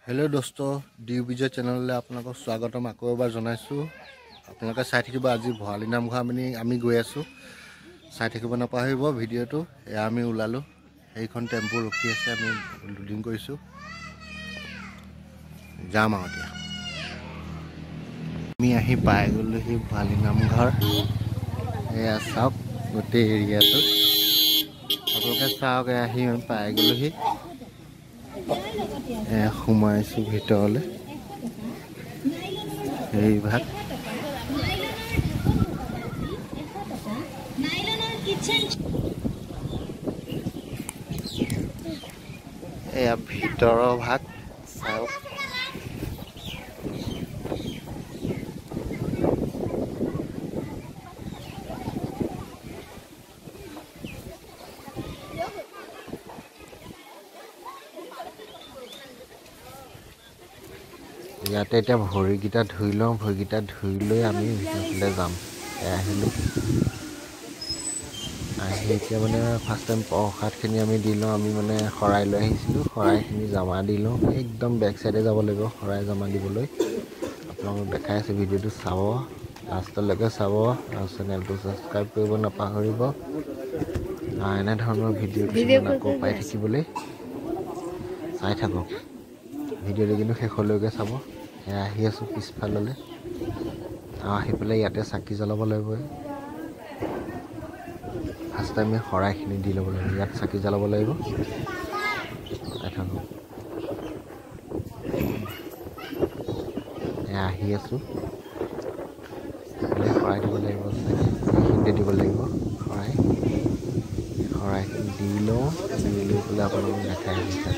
hello दोस्तों D विजय channel आपलोक स्वागतम आको एबार जनाइছোঁ আপোনালোকে চাই থাকিব আজি ভৰালী নামঘৰ আমি গৈ আছো চাই থাকিব নাপাহৰিব ভিডিওটো এয়া আমি উলালো এইখন টেম্পো ৰখি আছে আমি লোডিং কৰিছো যাম আৰু আমি আহি পাই গলো হি ভৰালী নামঘৰ এয়া চাওক গোটেই এৰিয়াটো আপোনালোকে চাওক আহি পাই গলো হি সোমাইছো ভিতৰলে এই ভাগ এয়া ভিতৰৰ ভাগ চাওক ইয়াতে এতিয়া ভৰিগিটা ধুই লওঁ ভৰিগিটা ধুই লৈ আমি ভিতৰলে যাম আহিলো আহি এতিয়া মানে ফাৰ্ষ্ট টাইম প্ৰসাদখিনি আমি দিলোঁ আমি মানে খৰাই লৈ আহিছিলোঁ খৰাইখিনি জমা দিলোঁ একদম বেক সাইডে যাব লাগিব খৰাই জমা দিবলৈ আপোনালোকক দেখাই আছে ভিডিওটো চাব লাষ্টলৈকে চাব আৰু চেনেলটো সাবস্ক্ৰাইব কৰিব নাপাহৰিব এনে ধৰণৰ ভিডিও কিছুমান আকৌ পাই থাকিবলৈ চাই থাকক ভিডিওটো কিন্তু শেষলৈকে চাব আহি আছো পিছফাললৈ আহি পেলাই ইয়াতে চাকি জ্বলাব লাগিব ফাৰ্ষ্ট টাইম খৰাইখিনি দি ল'ব লাগিব ইয়াত চাকি জ্বলাব লাগিব আহি আছো খৰাই দিব লাগিব চাকি দিব লাগিব খৰাইখিনি দি লওঁ দি লৈ পেলাই আপোনালোকক দেখাই দিছে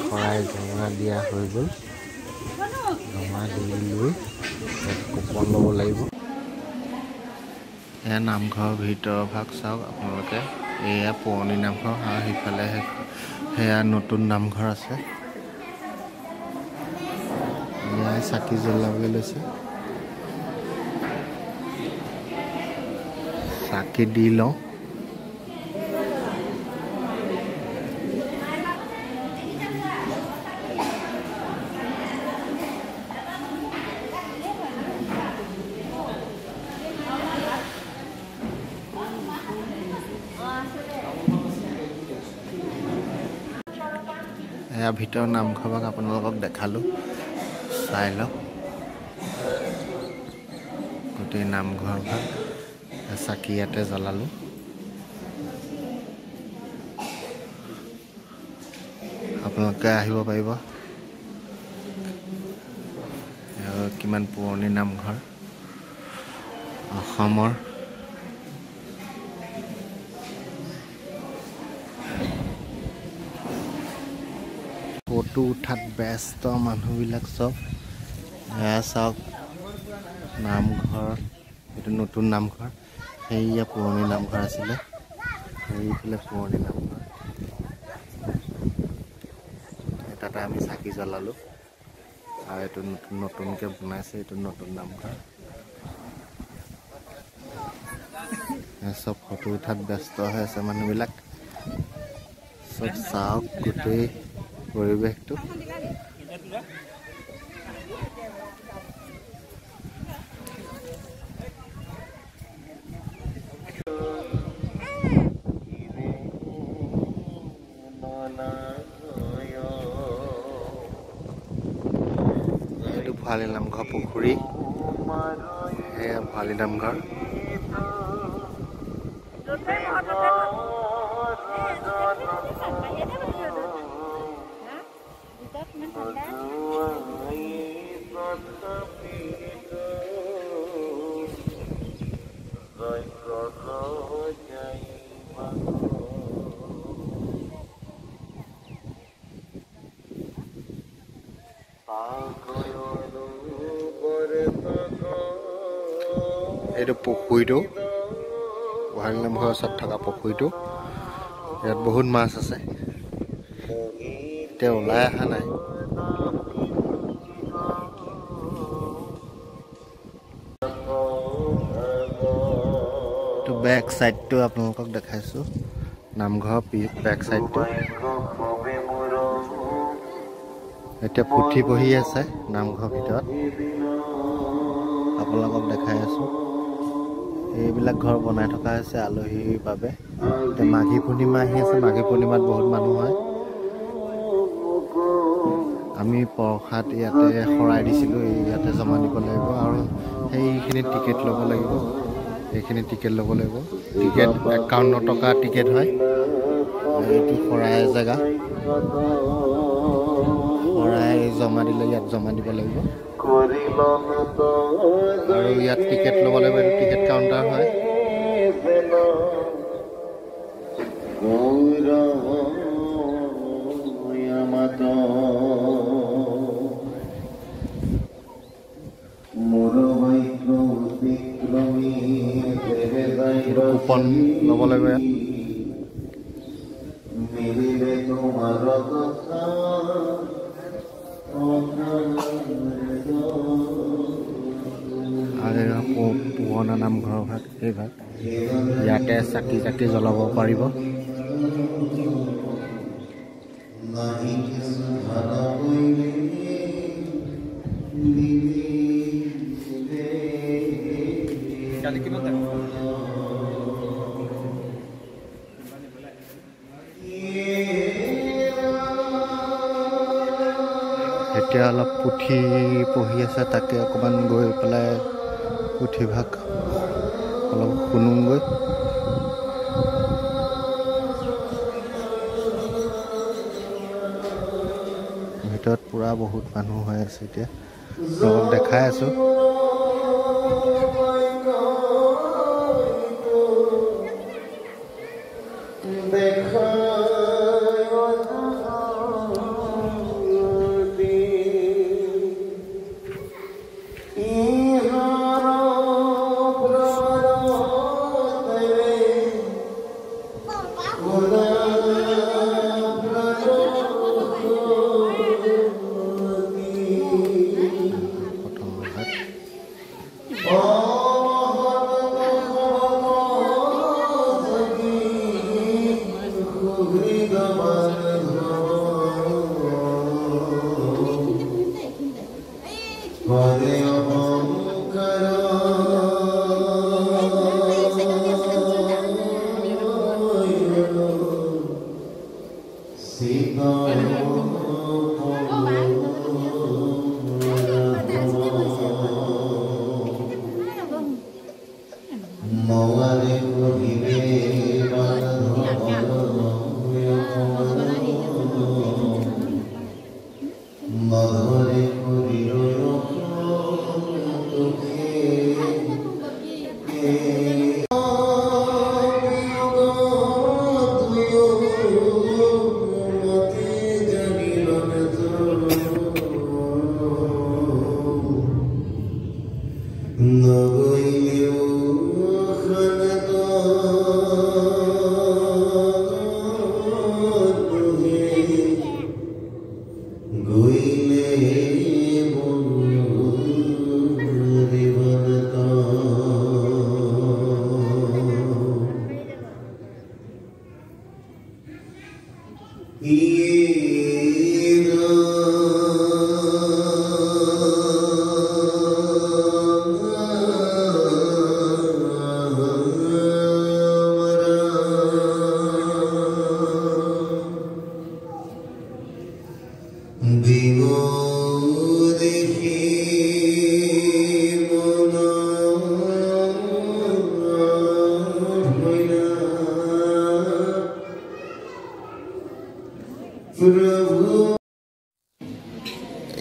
খৰাই জমা দিয়া হৈ গ'ল জমা দি লৈ কুপন ল'ব লাগিব এয়া নামঘৰৰ ভিতৰৰ ভাগ চাওক আপোনালোকে এয়া পুৰণি নামঘৰ আৰু সিফালে সেয়া নতুন নামঘৰ আছে এয়া চাকি জ্বলাবলৈ লৈছে চাকি দি লওঁ এয়া ভিতৰৰ নামঘৰক আপোনালোকক দেখালো চাই লওক গোটেই নামঘৰ ভাগ চাকি ইয়াতে জ্বলালো আপোনালোকে আহিব পাৰিব কিমান পুৰণি নামঘৰ অসমৰ ফটো উঠাত ব্যস্ত মানুহবিলাক চব এয়া চাওক নামঘৰ এইটো নতুন নামঘৰ সেয়া পুৰণি নামঘৰ আছিলে সেইফালে পুৰণি নামঘৰ তাতে আমি চাকি জ্বলালো আৰু এইটো নতুনকৈ বনাইছে এইটো নতুন নামঘৰ চব ফটো উঠাত ব্যস্ত হৈ আছে মানুহবিলাক চব চাওক গোটেই পৰিৱেশটো এইটো ভৰালী নামঘৰ পুখুৰী এয়া ভৰালী নামঘৰ এইটো পুখুৰীটো ভৰালী নামঘৰৰ ওচৰত থকা পুখুৰীটো ইয়াত বহুত মাছ আছে এতিয়া ওলাই অহা নাই তো বেক সাইডটো আপোনালোকক দেখাইছো নামঘৰ বেক সাইডটো এতিয়া পুথি পঢ়ি আছে নামঘৰ ভিতৰত আপোনালোকক দেখাই আছো এইবিলাক ঘৰ বনাই থকা আছে আলহীৰ বাবে মাঘী পূৰ্ণিমা আহি আছে মাঘী পূৰ্ণিমাত বহুত মানুহ হয় আমি প্ৰসাদ ইয়াতে খৰাই দিছিলোঁ ইয়াতে জমা দিব লাগিব আৰু সেইখিনি টিকেট ল'ব লাগিব এইখিনি টিকেট ল'ব লাগিব টিকেট 51 টকা টিকেট হয় এইটো খৰাই জেগা খৰাই জমা দিলে ইয়াত জমা দিব লাগিব আৰু ইয়াত টিকেট ল'ব লাগিব এইটো টিকেট কাউণ্টাৰ হয় কুপন ল'ব লাগিব ইয়াত পুৰণা নামঘৰৰ ভাগ এই ভাগ ইয়াতে চাকি চাকি জ্বলাব পাৰিব এতিয়া অলপ পুথি পঢ়ি আছে তাকে অকণমান গৈ পেলাই পুথিভাগ অলপ শুনোগৈ ভিতৰত পুৰা বহুত মানুহ হৈ আছে এতিয়া অলপ দেখাই আছো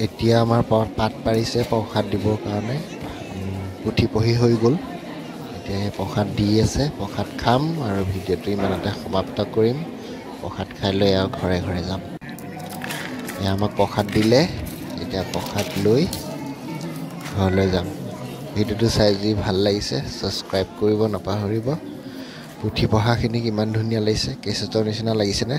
এতিয়া আমাৰ পাত পাৰিছে প্ৰসাদ দিবৰ কাৰণে পুথি পঢ়ি হৈ গ'ল এতিয়া প্ৰসাদ দি আছে প্ৰসাদ খাম আৰু ভিডিঅ'টো ইমানতে সমাপ্ত কৰিম প্ৰসাদ খাই লৈ আৰু ঘৰে ঘৰে যাম এয়া আমাক প্ৰসাদ দিলে এতিয়া প্ৰসাদ লৈ ঘৰলৈ যাম ভিডিঅ'টো চাই যি ভাল লাগিছে ছাবস্ক্ৰাইব কৰিব নাপাহৰিব পুথি পঢ়াখিনি কিমান ধুনীয়া লাগিছে কেছেটৰ নিচিনা লাগিছেনে